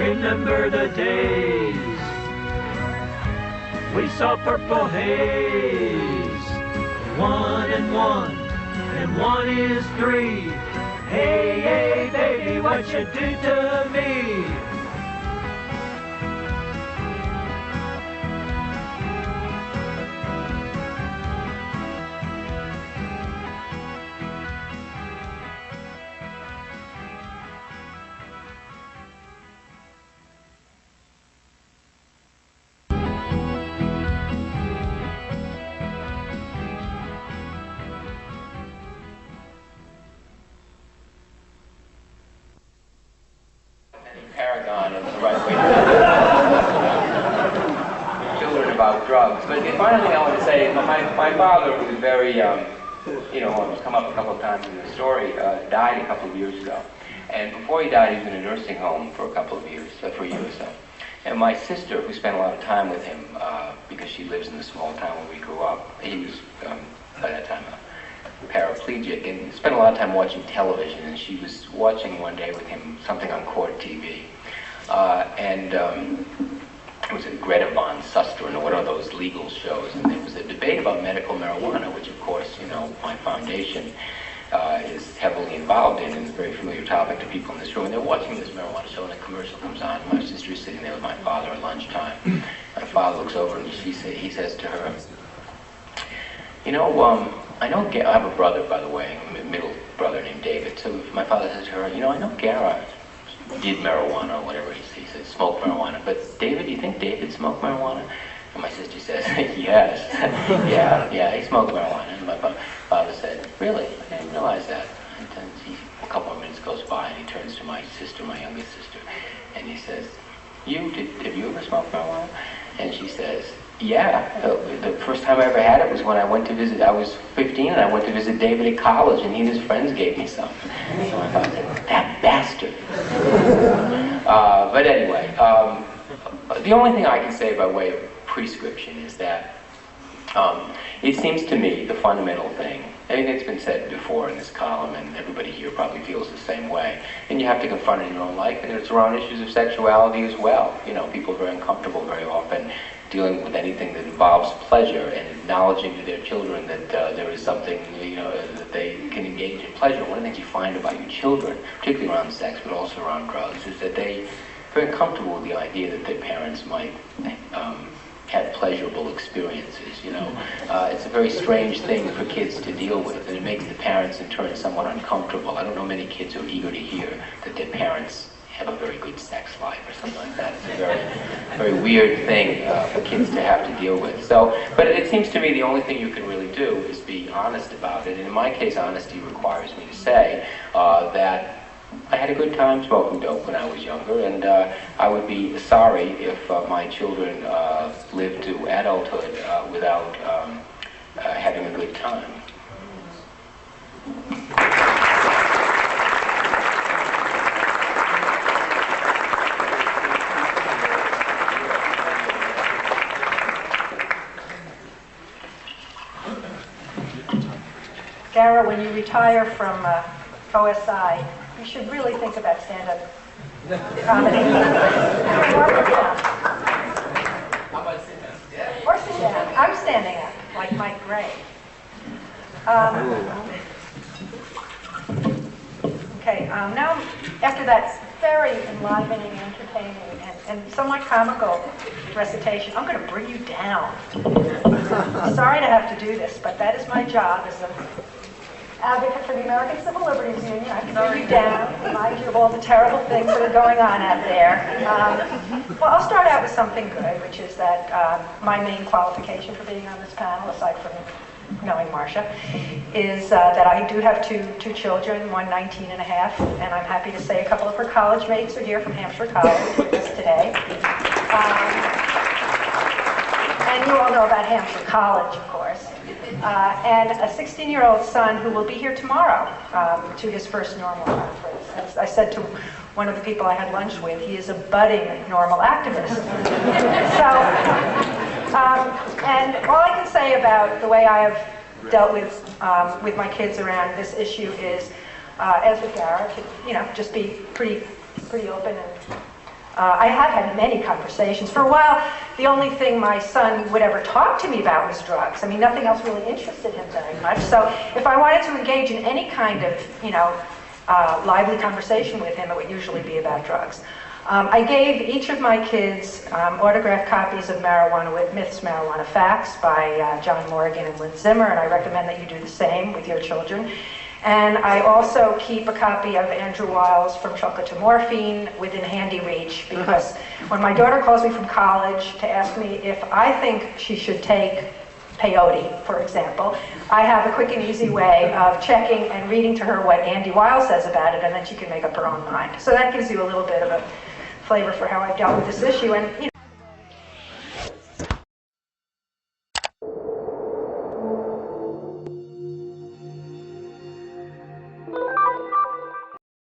remember the days we saw purple haze. 1 and 1, and 1 is 3. Hey, hey, baby, what you do to me? Paragon of the right way to children about drugs. But the final thing I want to say is my father, who was very, who's come up a couple of times in the story, died a couple of years ago. And before he died, he was in a nursing home for a couple of years, for a year or so. And my sister, who spent a lot of time with him, because she lives in the small town where we grew up, he was, by that time, paraplegic, and spent a lot of time watching television, and she was watching one day with him something on Court TV, it was a Greta von Susteren, or one of those legal shows, and there was a debate about medical marijuana, which of course, my foundation is heavily involved in, and is a very familiar topic to people in this room. And they're watching this marijuana show, and a commercial comes on, and my sister is sitting there with my father at lunchtime. My father looks over, and he says to her, I have a brother, by the way, a middle brother named David. So my father says to her, I know Gara did marijuana or whatever. He said, smoked marijuana. But David, do you think David smoked marijuana? And my sister says, yes. yeah, he smoked marijuana. And my father said, really? I didn't realize that. And then a couple more minutes goes by, and he turns to my sister, my youngest sister, and he says, have you ever smoked marijuana? And she says, yeah, the first time I ever had it was when I went to visit, I was 15 and I went to visit David at college, and he and his friends gave me some. So I thought, that bastard. But anyway, the only thing I can say by way of prescription is that it seems to me the fundamental thing, I think it's been said before in this column, and everybody here probably feels the same way, and you have to confront it in your own life, and it's around issues of sexuality as well. People are very uncomfortable very often dealing with anything that involves pleasure, and acknowledging to their children that there is something, that they can engage in pleasure. One of the things you find about your children, particularly around sex, but also around drugs, is that they're very comfortable with the idea that their parents might have pleasurable experiences. It's a very strange thing for kids to deal with, and it makes the parents in turn somewhat uncomfortable. I don't know many kids who are eager to hear that their parents have a very good sex life or something like that. It's a very, very weird thing for kids to have to deal with. But it seems to me the only thing you can really do is be honest about it. And in my case, honesty requires me to say that I had a good time smoking dope when I was younger, and I would be sorry if my children lived to adulthood without having a good time. Gara, when you retire from OSI, you should really think about stand-up comedy. How about sit down? Yeah. Or sit down. I'm standing up, like Mike Gray. Okay, now after that very enlivening, entertaining, and somewhat comical recitation, I'm going to bring you down. Sorry to have to do this, but that is my job as an advocate for the American Civil Liberties Union. I can bring you down, remind you of all the terrible things that are going on out there. Well, I'll start out with something good, which is that my main qualification for being on this panel, aside from knowing Marcia, is that I do have two children, one 19 and a half, and I'm happy to say a couple of her college mates are here from Hampshire College with us today. And you all know about Hampshire College, of course. And a 16-year-old son who will be here tomorrow to his first normal conference. As I said to one of the people I had lunch with, he is a budding normal activist. And all I can say about the way I have dealt with my kids around this issue is, as with Gara, to just be pretty open I have had many conversations. For a while, the only thing my son would ever talk to me about was drugs. I mean, nothing else really interested him very much. So if I wanted to engage in any kind of, lively conversation with him, it would usually be about drugs. I gave each of my kids autographed copies of Marijuana with Myths, Marijuana Facts by John Morgan and Lynn Zimmer, and I recommend that you do the same with your children. And I also keep a copy of Andrew Weil's From Chocolate to Morphine within handy reach, because when my daughter calls me from college to ask me if I think she should take peyote, for example, I have a quick and easy way of checking and reading to her what Andy Weil says about it, and then she can make up her own mind. So that gives you a little bit of a flavor for how I've dealt with this issue. And